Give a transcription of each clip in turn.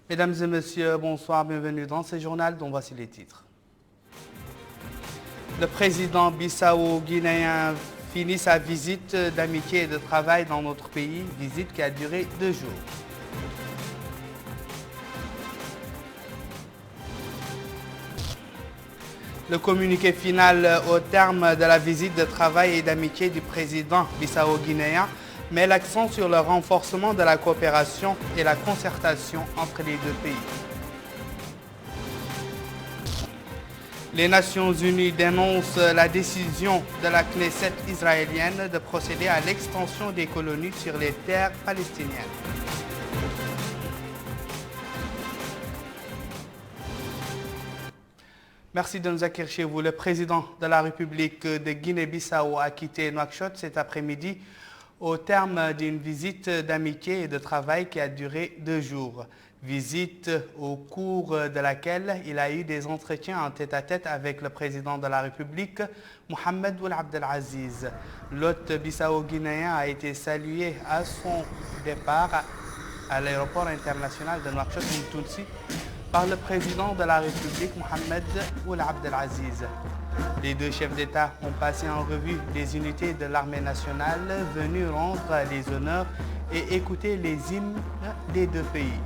Mesdames et messieurs, bonsoir, bienvenue dans ce journal dont voici les titres. Le président bissau-guinéen finit sa visite d'amitié et de travail dans notre pays, visite qui a duré 2 jours. Le communiqué final au terme de la visite de travail et d'amitié du président bissau-guinéen met l'accent sur le renforcement de la coopération et la concertation entre les deux pays. Les Nations Unies dénoncent la décision de la Knesset israélienne de procéder à l'extension des colonies sur les terres palestiniennes. Merci de nous accueillir chez vous. Le président de la République de Guinée-Bissau a quitté Nouakchott cet après-midi au terme d'une visite d'amitié et de travail qui a duré 2 jours. Visite au cours de laquelle il a eu des entretiens en tête-à-tête avec le président de la République, Mohamed Ould Abdel Aziz. L'hôte bissau-guinéen a été salué à son départ à l'aéroport international de Nouakchott-Mtounsi par le président de la République, Mohamed Ould Abdel Aziz. Les deux chefs d'État ont passé en revue les unités de l'armée nationale venues rendre les honneurs et écouter les hymnes des deux pays.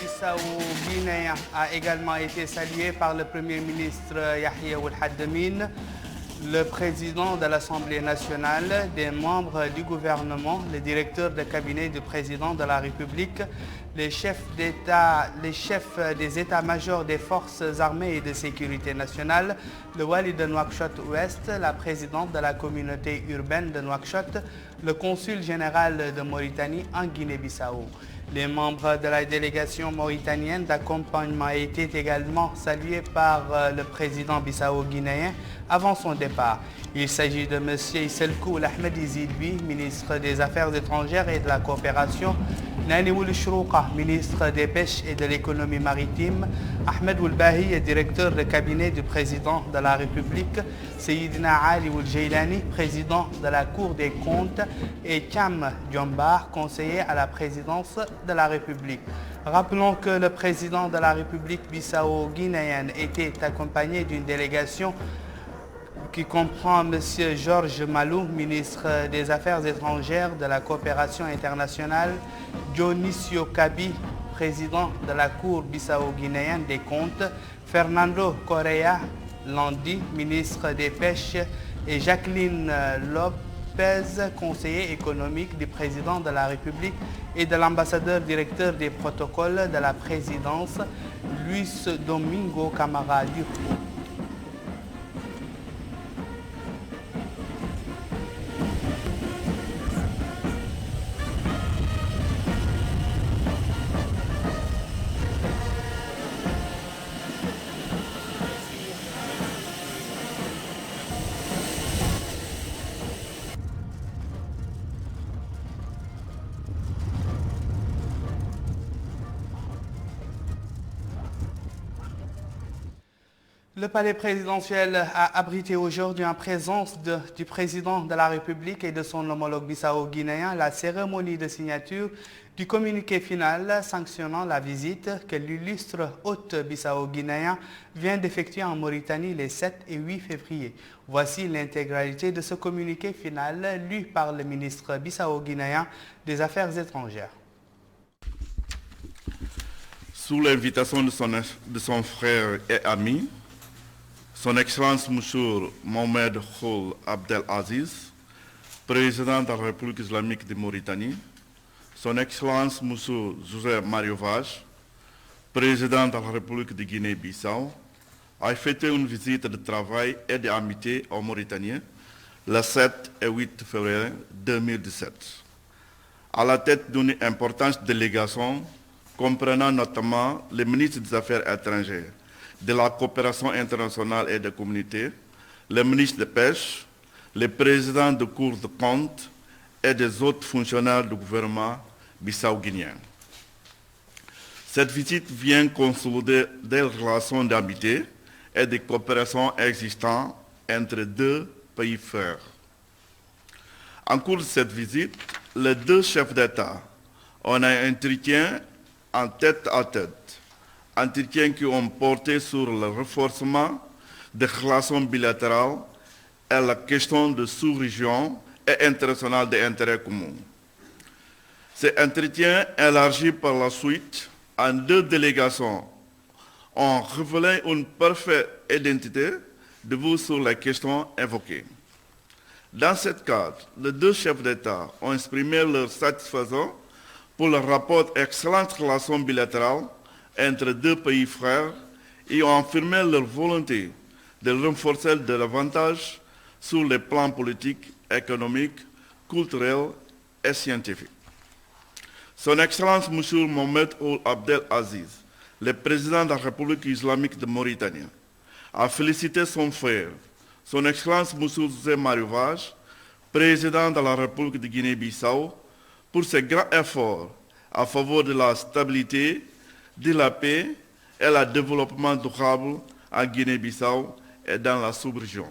Bissau-guinéen a également été salué par le Premier ministre Yahya Ould Hadamine, le président de l'Assemblée nationale, des membres du gouvernement, le directeur de cabinet du président de la République, les chefs d'État, les chefs des états-majors des forces armées et de sécurité nationale, le wali de Nouakchott-Ouest, la présidente de la communauté urbaine de Nouakchott, le consul général de Mauritanie en Guinée-Bissau. Les membres de la délégation mauritanienne d'accompagnement étaient également salués par le président bissau-guinéen avant son départ. Il s'agit de M. Isselkou Ahmed Izidbi, ministre des Affaires étrangères et de la coopération, Nani Ould Chrouqa, ministre des Pêches et de l'économie maritime, Ahmed Ould Bahi, directeur de cabinet du président de la République, Seyyidina Ali Ould Jailani, président de la Cour des comptes, et Kam Djombar, conseiller à la présidence de la République. Rappelons que le président de la République bissau-guinéenne était accompagné d'une délégation qui comprend M. Georges Malou, ministre des Affaires étrangères, de la coopération internationale, Dionisio Kabi, président de la Cour bissau-guinéenne des comptes, Fernando Correa Landi, ministre des Pêches, et Jacqueline Lopez, conseiller économique du président de la République, et de l'ambassadeur directeur des protocoles de la présidence, Luis Domingo Camara Dufo. Le palais présidentiel a abrité aujourd'hui en présence du président de la République et de son homologue bissau-guinéen la cérémonie de signature du communiqué final sanctionnant la visite que l'illustre hôte bissau-guinéen vient d'effectuer en Mauritanie les 7 et 8 février. Voici l'intégralité de ce communiqué final lu par le ministre bissau-guinéen des Affaires étrangères. Sous l'invitation de son frère et ami, Son Excellence M. Mohamed Ould Abdel Aziz, président de la République islamique de Mauritanie, Son Excellence M. José Mario Vaz, président de la République de Guinée-Bissau, a effectué une visite de travail et d'amitié en Mauritanie le 7 et 8 février 2017, à la tête d'une importante délégation comprenant notamment les ministres des Affaires étrangères, de la coopération internationale et des communautés, les ministres de pêche, les présidents de cours de compte et des autres fonctionnaires du gouvernement bissau-guinéen. Cette visite vient consolider des relations d'amitié et de coopération existantes entre deux pays frères. En cours de cette visite, les deux chefs d'État ont un entretien en tête à tête, entretiens qui ont porté sur le renforcement des relations bilatérales et la question de sous-région et internationale d'intérêt commun. Ces entretiens, élargis par la suite en deux délégations, ont révélé une parfaite identité de vous sur les questions évoquées. Dans ce cadre, les deux chefs d'État ont exprimé leur satisfaction pour le rapport excellente relation bilatérale entre deux pays frères et ont affirmé leur volonté de renforcer davantage sur les plans politiques, économiques, culturels et scientifiques. Son Excellence M. Mohamed Ould Abdel Aziz, le président de la République islamique de Mauritanie, a félicité son frère, Son Excellence M. José Mario Vaz, président de la République de Guinée-Bissau, pour ses grands efforts en faveur de la stabilité, de la paix et le développement durable en Guinée-Bissau et dans la sous-région.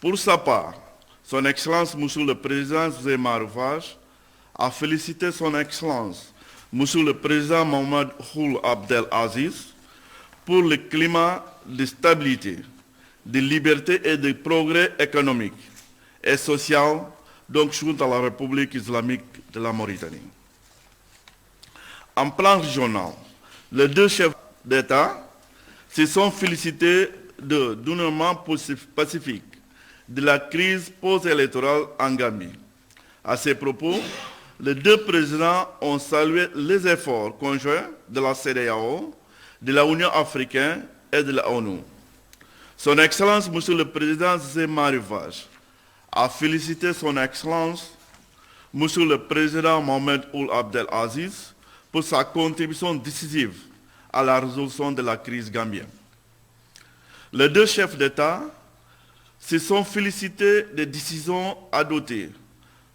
Pour sa part, Son Excellence M. le Président José Mario Vaz a félicité Son Excellence M. le Président Mohamed Ould Abdel Aziz pour le climat de stabilité, de liberté et de progrès économique et social donc junto à la République islamique de la Mauritanie. En plan régional, les deux chefs d'État se sont félicités de dénouement pacifique de la crise post-électorale en Gambie. À ces propos, les deux présidents ont salué les efforts conjoints de la CEDEAO, de l'Union africaine et de la ONU. Son Excellence, M. le Président José Mario Vaz, a félicité Son Excellence, M. le Président Mohamed Ould Abdel Aziz, pour sa contribution décisive à la résolution de la crise gambienne. Les deux chefs d'État se sont félicités des décisions adoptées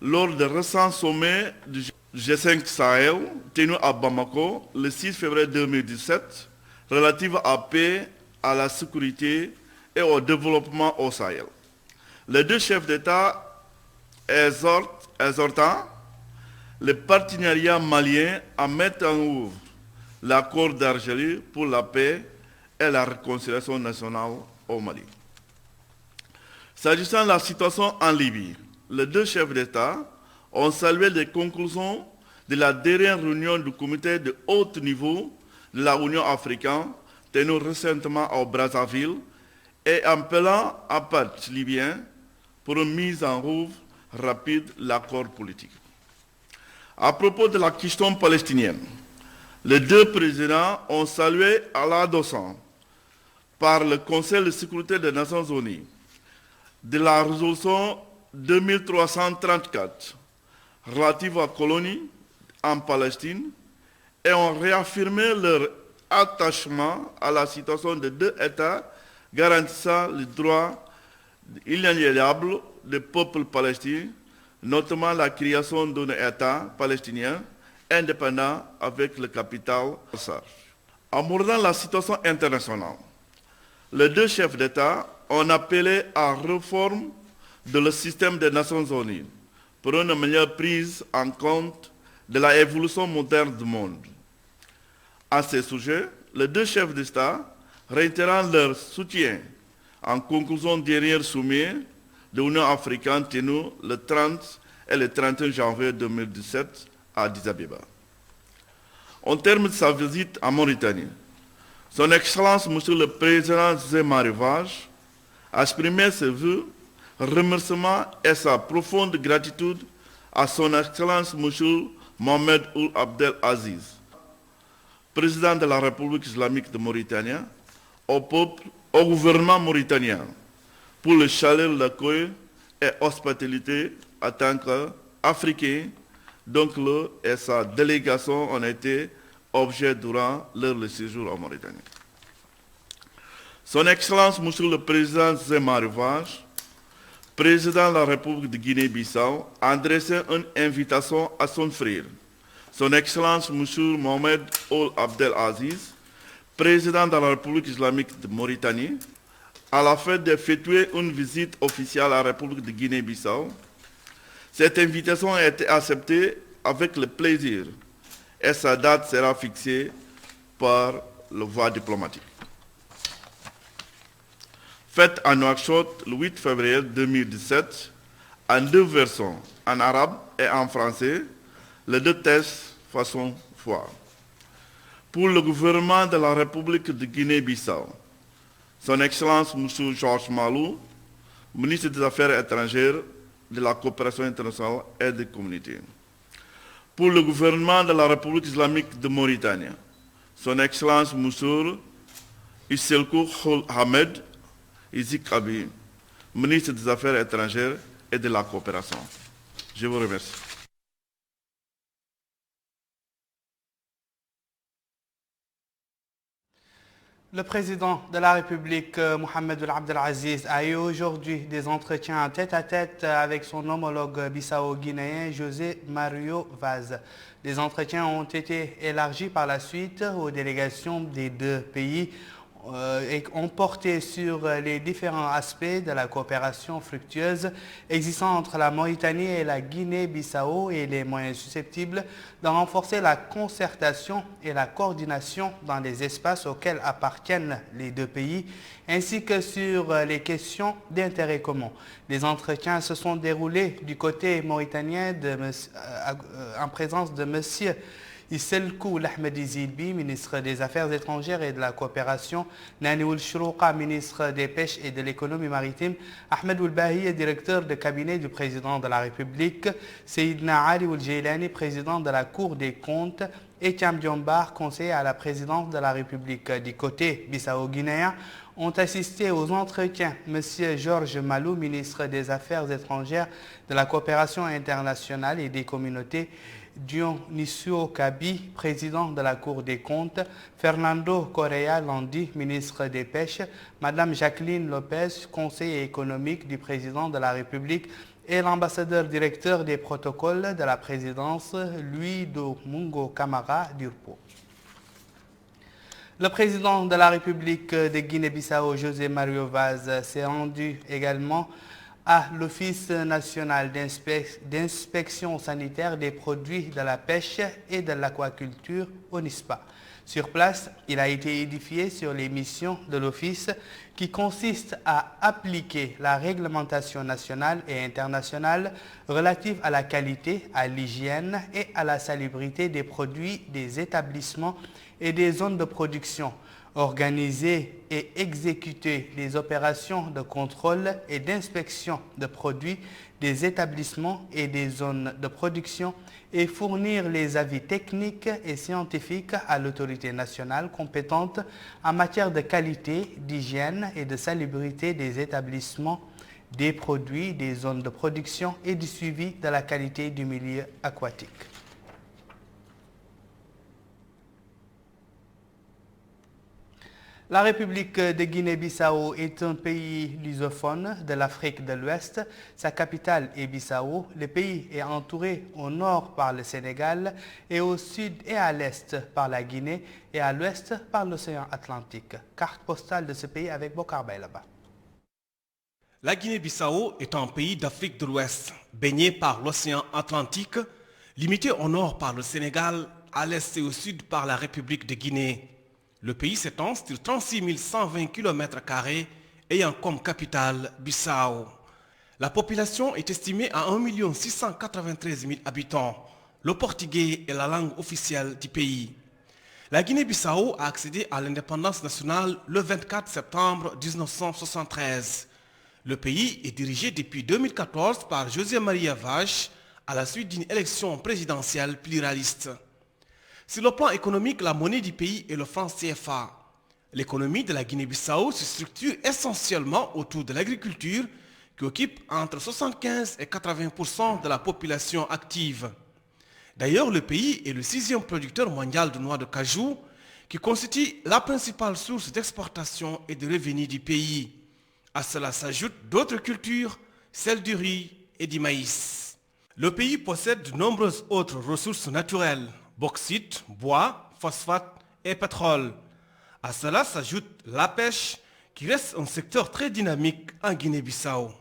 lors du récent sommet du G5 Sahel tenu à Bamako le 6 février 2017 relative à la paix, à la sécurité et au développement au Sahel. Les deux chefs d'État exhortant le partenariat malien à mettre en œuvre l'accord d'Alger pour la paix et la réconciliation nationale au Mali. S'agissant de la situation en Libye, les deux chefs d'État ont salué les conclusions de la dernière réunion du comité de haut niveau de la Union africaine tenue récemment au Brazzaville et appelant à partir libyen pour une mise en œuvre rapide de l'accord politique. À propos de la question palestinienne, les deux présidents ont salué à l'adoption par le Conseil de sécurité des Nations Unies de la résolution 2334 relative à la colonie en Palestine et ont réaffirmé leur attachement à la situation de deux États garantissant le droit inaliénable du peuple palestinien, notamment la création d'un État palestinien indépendant avec le capital en charge. Abordant la situation internationale, les deux chefs d'État ont appelé à réforme de le système des Nations Unies pour une meilleure prise en compte de la évolution moderne du monde. À ce sujet, les deux chefs d'État, réitérant leur soutien en conclusion du dernier sommet de l'Union africaine tenu le 30 et le 31 janvier 2017 à Addis Abeba. En termes de sa visite en Mauritanie, Son Excellence, Monsieur le Président José Mario Vaz, a exprimé ses vœux, remerciements et sa profonde gratitude à Son Excellence, Monsieur Mohamed Ould Abdel Aziz, Président de la République islamique de Mauritanie, au peuple, au gouvernement mauritanien, pour le chaleur, l'accueil et hospitalité en tant qu'Africain, donc et sa délégation ont été objet durant leur séjour en Mauritanie. Son Excellence, Monsieur le Président José Mario Vaz, Président de la République de Guinée-Bissau, a adressé une invitation à son frère, Son Excellence Monsieur Mohamed Ould Abdel Aziz, Président de la République islamique de Mauritanie, à la fin d'effectuer une visite officielle à la République de Guinée-Bissau. Cette invitation a été acceptée avec le plaisir et sa date sera fixée par la voie diplomatique. Faite à Nouakchott le 8 février 2017, en deux versions, en arabe et en français, les deux textes façon foi. Pour le gouvernement de la République de Guinée-Bissau, Son Excellence M. Georges Malou, ministre des Affaires étrangères, de la coopération internationale et des communautés. Pour le gouvernement de la République islamique de Mauritanie, Son Excellence M. Isselkou Ould Ahmed Izik Abi, ministre des Affaires étrangères et de la coopération. Je vous remercie. Le président de la République, Mohamed Ould Abdel Aziz, a eu aujourd'hui des entretiens tête-à-tête avec son homologue bissau-guinéen José Mario Vaz. Les entretiens ont été élargis par la suite aux délégations des deux pays et ont porté sur les différents aspects de la coopération fructueuse existant entre la Mauritanie et la Guinée-Bissau et les moyens susceptibles de renforcer la concertation et la coordination dans les espaces auxquels appartiennent les deux pays, ainsi que sur les questions d'intérêt commun. Les entretiens se sont déroulés du côté mauritanien en présence de M. Isselkou Ould Ahmed Zilbi, ministre des Affaires étrangères et de la coopération, Nani Ould Chrouqa, ministre des Pêches et de l'économie maritime, Ahmed Ould Bahi, directeur de cabinet du président de la République, Seydina Ali Ould Jeylani, président de la Cour des comptes, et Thiam Diombar, conseiller à la présidence de la République. Du côté bissau-guinéen, ont assisté aux entretiens M. Georges Malou, ministre des Affaires étrangères, de la coopération internationale et des communautés, Dionisio Kabi, président de la Cour des comptes, Fernando Correa Landi, ministre des Pêches, Madame Jacqueline Lopez, conseiller économique du président de la République, et l'ambassadeur directeur des protocoles de la présidence, Louis Domingo Camara d'Urpo. Le président de la République de Guinée-Bissau, José Mario Vaz, s'est rendu également à l'Office national d'inspection sanitaire des produits de la pêche et de l'aquaculture, ONISPA. Sur place, il a été édifié sur les missions de l'Office qui consistent à appliquer la réglementation nationale et internationale relative à la qualité, à l'hygiène et à la salubrité des produits des établissements et des zones de production, organiser et exécuter les opérations de contrôle et d'inspection de produits des établissements et des zones de production et fournir les avis techniques et scientifiques à l'autorité nationale compétente en matière de qualité, d'hygiène et de salubrité des établissements, des produits, des zones de production et du suivi de la qualité du milieu aquatique. La République de Guinée-Bissau est un pays lusophone de l'Afrique de l'Ouest. Sa capitale est Bissau. Le pays est entouré au nord par le Sénégal et au sud et à l'est par la Guinée et à l'ouest par l'océan Atlantique. Carte postale de ce pays avec Bokar Baylaba. La Guinée-Bissau est un pays d'Afrique de l'Ouest, baigné par l'océan Atlantique, limité au nord par le Sénégal, à l'est et au sud par la République de Guinée. Le pays s'étend sur 36 120 km² ayant comme capitale Bissau. La population est estimée à 1 693 000 habitants. Le portugais est la langue officielle du pays. La Guinée-Bissau a accédé à l'indépendance nationale le 24 septembre 1973. Le pays est dirigé depuis 2014 par José Maria Vaz à la suite d'une élection présidentielle pluraliste. Sur le plan économique, la monnaie du pays est le franc CFA. L'économie de la Guinée-Bissau se structure essentiellement autour de l'agriculture qui occupe entre 75 et 80% de la population active. D'ailleurs, le pays est le 6e producteur mondial de noix de cajou qui constitue la principale source d'exportation et de revenus du pays. À cela s'ajoutent d'autres cultures, celles du riz et du maïs. Le pays possède de nombreuses autres ressources naturelles. Bauxite, bois, phosphate et pétrole. À cela s'ajoute la pêche qui reste un secteur très dynamique en Guinée-Bissau.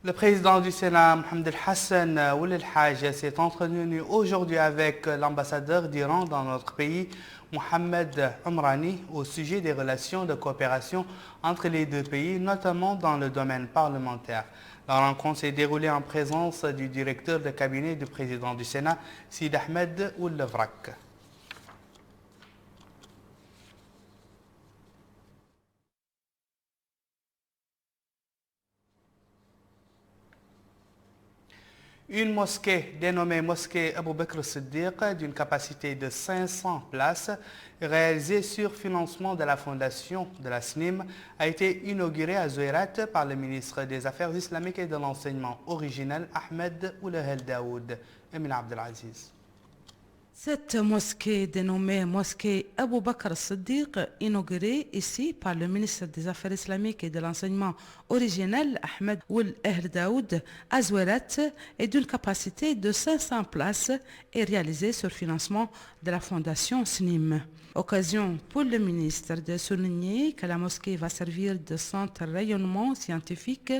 Le président du Sénat, Mohamed El Hassan Ould El Hadj, s'est entretenu aujourd'hui avec l'ambassadeur d'Iran dans notre pays, Mohamed Omrani, au sujet des relations de coopération entre les deux pays, notamment dans le domaine parlementaire. La rencontre s'est déroulée en présence du directeur de cabinet du président du Sénat, Sid Ahmed Ould Levrak. Une mosquée dénommée Mosquée Abou Bakr Siddiq d'une capacité de 500 places, réalisée sur financement de la fondation de la SNIM, a été inaugurée à Zouérat par le ministre des Affaires islamiques et de l'enseignement originel Ahmed Ould El Daoud. Emina Abdelaziz. Cette mosquée dénommée Mosquée Abou Bakr Siddiq, inaugurée ici par le ministre des Affaires islamiques et de l'enseignement originel Ahmed Ould El Daoud à Zouérat, est d'une capacité de 500 places et réalisée sur financement de la fondation SNIM. Occasion pour le ministre de souligner que la mosquée va servir de centre de rayonnement scientifique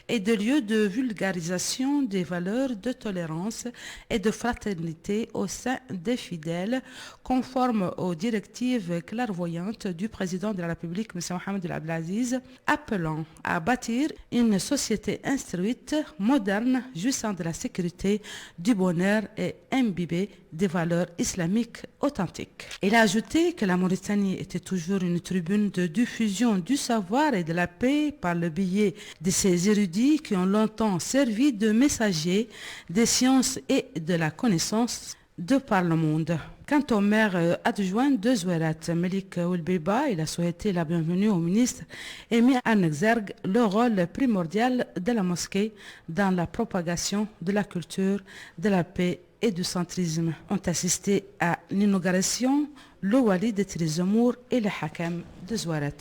et de lieu de vulgarisation des valeurs de tolérance et de fraternité au sein des fidèles, conforme aux directives clairvoyantes du président de la République, M. Mohamed El Abdelaziz, appelant à bâtir une société instruite, moderne, jouissant de la sécurité, du bonheur et imbibée des valeurs islamiques authentiques. Il a ajouté que la Mauritanie était toujours une tribune de diffusion du savoir et de la paix par le biais de ses érudits qui ont longtemps servi de messagers des sciences et de la connaissance de par le monde. Quant au maire adjoint de Zouérat, Melik Ould Biba, il a souhaité la bienvenue au ministre et mis en exergue le rôle primordial de la mosquée dans la propagation de la culture, de la paix et du centrisme. Ont assisté à l'inauguration le Wali de Trizamour et le Hakam de Zouérat.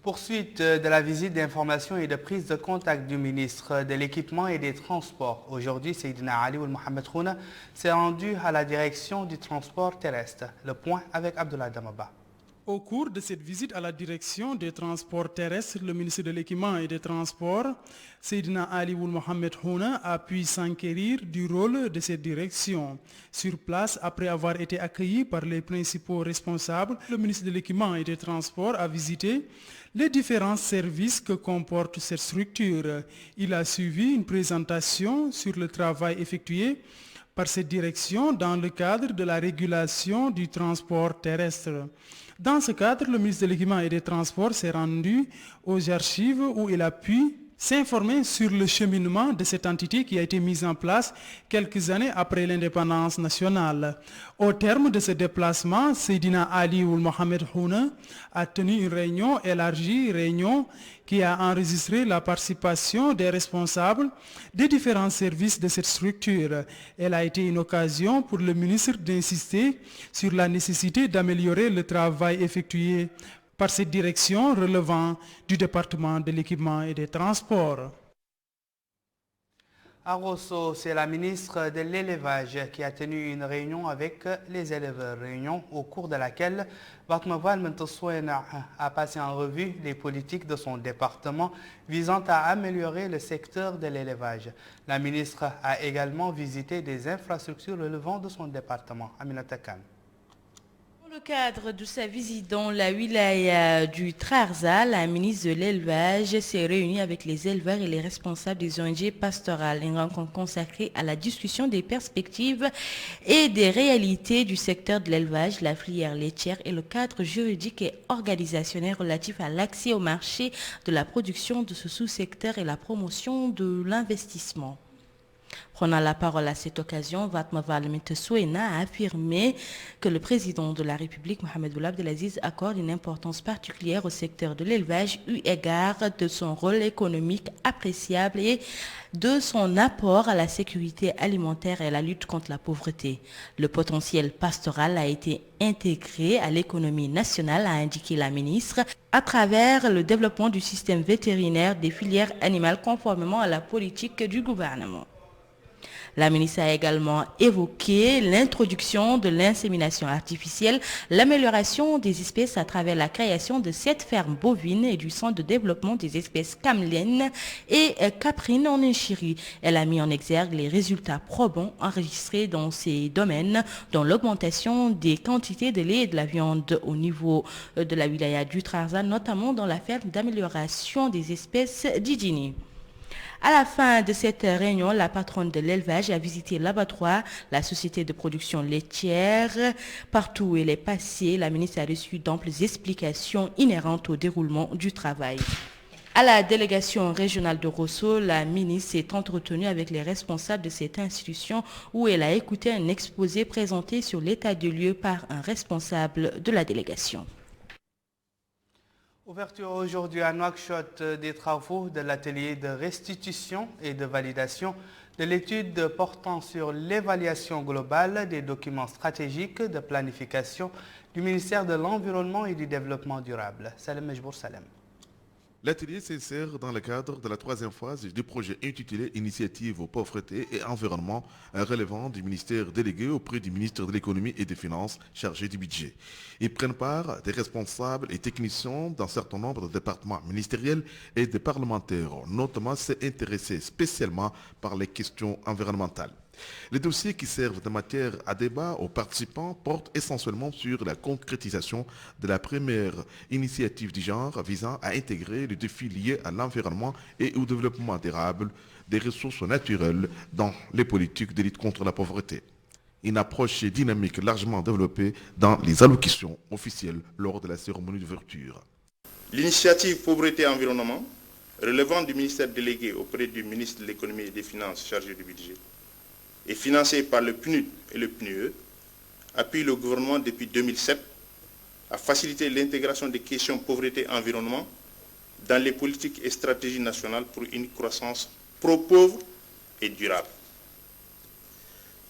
Poursuite de la visite d'information et de prise de contact du ministre de l'Équipement et des Transports. Aujourd'hui, Seydina Ali Ould Mohamed Khouna s'est rendu à la direction du transport terrestre. Le point avec Abdullah Damaba. Au cours de cette visite à la direction des transports terrestres, le ministre de l'Équipement et des Transports, Seydina Ali Ould Mohamed Khouna, a pu s'enquérir du rôle de cette direction. Sur place, après avoir été accueilli par les principaux responsables, le ministre de l'Équipement et des Transports a visité les différents services que comporte cette structure. Il a suivi une présentation sur le travail effectué par cette direction dans le cadre de la régulation du transport terrestre. Dans ce cadre, le ministre de l'Équipement et des Transports s'est rendu aux archives où il a pu S'informer sur le cheminement de cette entité qui a été mise en place quelques années après l'indépendance nationale. Au terme de ce déplacement, Seydina Ali Ould Mohamed Houna a tenu une réunion élargie, réunion qui a enregistré la participation des responsables des différents services de cette structure. Elle a été une occasion pour le ministre d'insister sur la nécessité d'améliorer le travail effectué par cette direction relevant du département de l'équipement et des transports. À Rosso, c'est la ministre de l'élevage qui a tenu une réunion avec les éleveurs. Réunion au cours de laquelle Batmaval Mentosouena a passé en revue les politiques de son département visant à améliorer le secteur de l'élevage. La ministre a également visité des infrastructures relevant de son département. Aminata Khan. Dans le cadre de sa visite dans la wilaya du Trarza, la ministre de l'élevage s'est réunie avec les éleveurs et les responsables des ONG pastorales. Une rencontre consacrée à la discussion des perspectives et des réalités du secteur de l'élevage, la filière laitière et le cadre juridique et organisationnel relatif à l'accès au marché de la production de ce sous-secteur et la promotion de l'investissement. Prenant la parole à cette occasion, Batmaval Mentosouena a affirmé que le président de la République, Mohamed Ould Abdelaziz, accorde une importance particulière au secteur de l'élevage eu égard de son rôle économique appréciable et de son apport à la sécurité alimentaire et à la lutte contre la pauvreté. Le potentiel pastoral a été intégré à l'économie nationale, a indiqué la ministre, à travers le développement du système vétérinaire des filières animales conformément à la politique du gouvernement. La ministre a également évoqué l'introduction de l'insémination artificielle, l'amélioration des espèces à travers la création de 7 fermes bovines et du centre de développement des espèces camelènes et caprines en Inchiri. Elle a mis en exergue les résultats probants enregistrés dans ces domaines, dont l'augmentation des quantités de lait et de la viande au niveau de la wilaya du Trarza, notamment dans la ferme d'amélioration des espèces d'Idjini. À la fin de cette réunion, la patronne de l'élevage a visité l'abattoir, la société de production laitière. Partout où elle est passée, la ministre a reçu d'amples explications inhérentes au déroulement du travail. À la délégation régionale de Rosso, la ministre s'est entretenue avec les responsables de cette institution où elle a écouté un exposé présenté sur l'état de lieu par un responsable de la délégation. Ouverture aujourd'hui à Nouakchott des travaux de l'atelier de restitution et de validation de l'étude portant sur l'évaluation globale des documents stratégiques de planification du ministère de l'Environnement et du Développement durable. Salem Mejbour Salem. L'atelier s'insère dans le cadre de la 3e phase du projet intitulé Initiative aux pauvretés et environnement relevant du ministère délégué auprès du ministre de l'économie et des finances chargé du budget. Ils prennent part des responsables et techniciens d'un certain nombre de départements ministériels et des parlementaires, notamment ceux intéressés spécialement par les questions environnementales. Les dossiers qui servent de matière à débat aux participants portent essentiellement sur la concrétisation de la première initiative du genre visant à intégrer les défis liés à l'environnement et au développement durable des ressources naturelles dans les politiques de lutte contre la pauvreté. Une approche dynamique largement développée dans les allocutions officielles lors de la cérémonie d'ouverture. L'initiative Pauvreté et Environnement, relevant du ministère délégué auprès du ministre de l'économie et des finances chargé du budget, et financé par le PNUD et le PNUE, appuie le gouvernement depuis 2007 à faciliter l'intégration des questions pauvreté et environnement dans les politiques et stratégies nationales pour une croissance pro-pauvre et durable.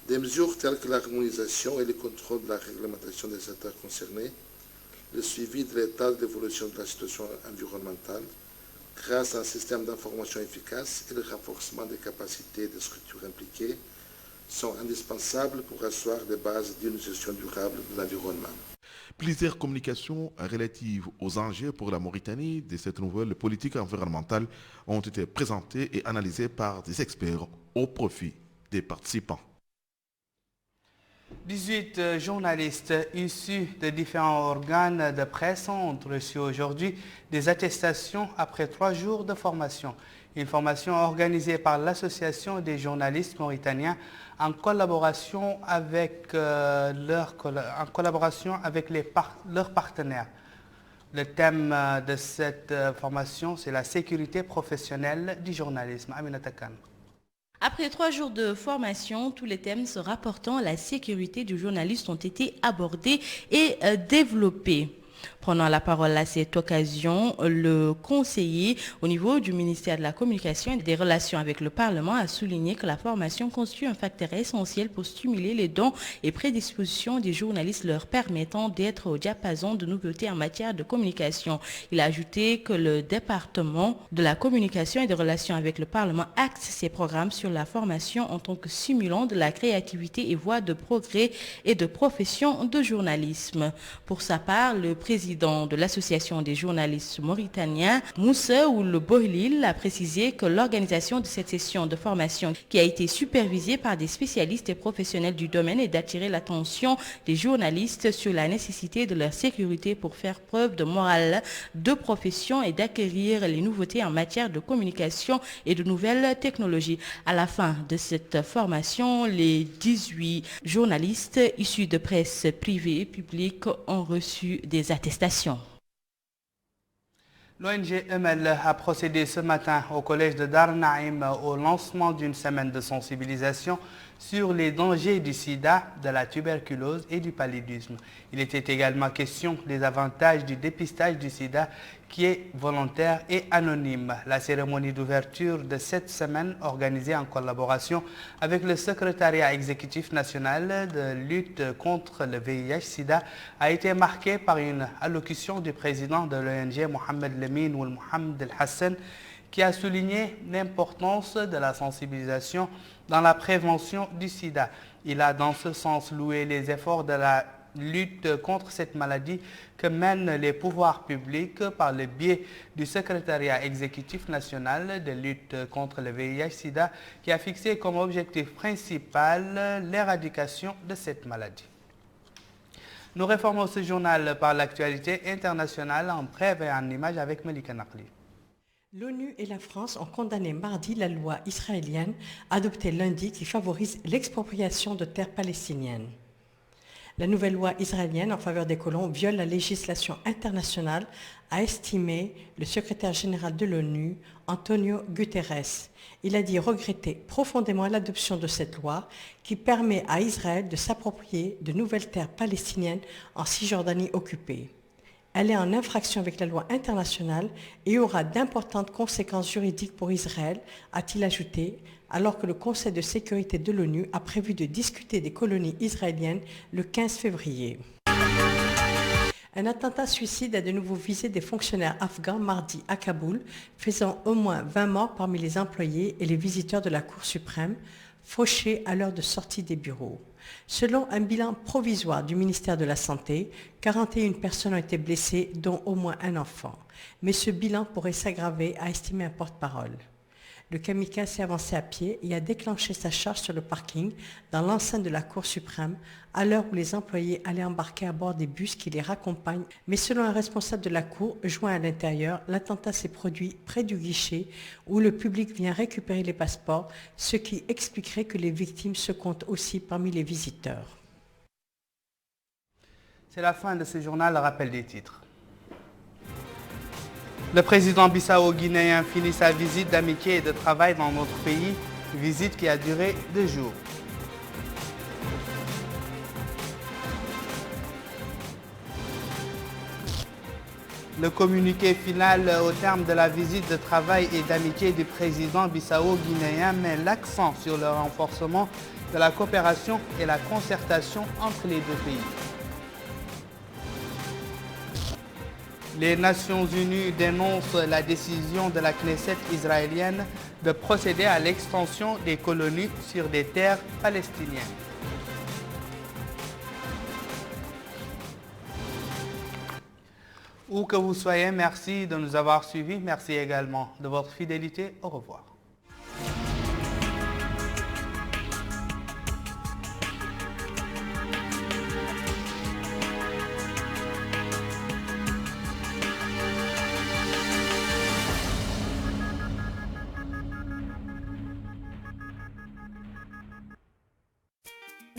Des mesures telles que l'harmonisation et le contrôle de la réglementation des États concernés, le suivi de l'état d'évolution de la situation environnementale grâce à un système d'information efficace et le renforcement des capacités des structures impliquées sont indispensables pour asseoir les bases d'une gestion durable de l'environnement. Plusieurs communications relatives aux enjeux pour la Mauritanie de cette nouvelle politique environnementale ont été présentées et analysées par des experts au profit des participants. 18 journalistes issus de différents organes de presse ont reçu aujourd'hui des attestations après 3 jours de formation. Une formation organisée par l'Association des journalistes mauritaniens en collaboration avec leurs partenaires. Le thème de cette formation, c'est la sécurité professionnelle du journalisme. Aminata Khan. Après 3 jours de formation, tous les thèmes se rapportant à la sécurité du journaliste ont été abordés et développés. Prenant la parole à cette occasion, le conseiller au niveau du ministère de la Communication et des Relations avec le Parlement a souligné que la formation constitue un facteur essentiel pour stimuler les dons et prédispositions des journalistes leur permettant d'être au diapason de nouveautés en matière de communication. Il a ajouté que le département de la Communication et des Relations avec le Parlement axe ses programmes sur la formation en tant que simulant de la créativité et voie de progrès et de profession de journalisme. Pour sa part, le président de l'Association des journalistes mauritaniens, Moussa Ould Bohlil, a précisé que l'organisation de cette session de formation qui a été supervisée par des spécialistes et professionnels du domaine est d'attirer l'attention des journalistes sur la nécessité de leur sécurité pour faire preuve de morale de profession et d'acquérir les nouveautés en matière de communication et de nouvelles technologies. À la fin de cette formation, les 18 journalistes issus de presse privée et publique ont reçu des attestations. L'ONG EMEL a procédé ce matin au collège de Dar Naïm au lancement d'une semaine de sensibilisation sur les dangers du sida, de la tuberculose et du paludisme. Il était également question des avantages du dépistage du sida qui est volontaire et anonyme. La cérémonie d'ouverture de cette semaine, organisée en collaboration avec le secrétariat exécutif national de lutte contre le VIH-Sida, a été marquée par une allocution du président de l'ONG, Mohamed Lamine Ould Mohamed El Hassan, qui a souligné l'importance de la sensibilisation dans la prévention du sida. Il a dans ce sens loué les efforts de la lutte contre cette maladie que mènent les pouvoirs publics par le biais du secrétariat exécutif national de lutte contre le VIH-Sida qui a fixé comme objectif principal l'éradication de cette maladie. Nous réformons ce journal par l'actualité internationale en brève et en images avec Malika Nakli. L'ONU et la France ont condamné mardi la loi israélienne adoptée lundi qui favorise l'expropriation de terres palestiniennes. La nouvelle loi israélienne en faveur des colons viole la législation internationale, a estimé le secrétaire général de l'ONU, Antonio Guterres. Il a dit regretter profondément l'adoption de cette loi qui permet à Israël de s'approprier de nouvelles terres palestiniennes en Cisjordanie occupée. Elle est en infraction avec la loi internationale et aura d'importantes conséquences juridiques pour Israël, a-t-il ajouté, alors que le Conseil de sécurité de l'ONU a prévu de discuter des colonies israéliennes le 15 février. Un attentat suicide a de nouveau visé des fonctionnaires afghans mardi à Kaboul, faisant au moins 20 morts parmi les employés et les visiteurs de la Cour suprême, fauchés à l'heure de sortie des bureaux. Selon un bilan provisoire du ministère de la Santé, 41 personnes ont été blessées, dont au moins un enfant. Mais ce bilan pourrait s'aggraver, a estimé un porte-parole. Le kamikaze s'est avancé à pied et a déclenché sa charge sur le parking dans l'enceinte de la Cour suprême à l'heure où les employés allaient embarquer à bord des bus qui les raccompagnent. Mais selon un responsable de la Cour, joint à l'intérieur, l'attentat s'est produit près du guichet où le public vient récupérer les passeports, ce qui expliquerait que les victimes se comptent aussi parmi les visiteurs. C'est la fin de ce journal, le rappel des titres. Le président bissau-guinéen finit sa visite d'amitié et de travail dans notre pays, visite qui a duré 2 jours. Le communiqué final au terme de la visite de travail et d'amitié du président bissau-guinéen met l'accent sur le renforcement de la coopération et la concertation entre les deux pays. Les Nations Unies dénoncent la décision de la Knesset israélienne de procéder à l'extension des colonies sur des terres palestiniennes. Où que vous soyez, merci de nous avoir suivis. Merci également de votre fidélité. Au revoir.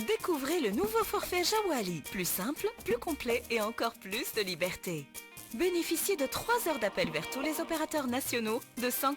Découvrez le nouveau forfait Jawali. Plus simple, plus complet et encore plus de liberté. Bénéficiez de 3 heures d'appel vers tous les opérateurs nationaux, de 100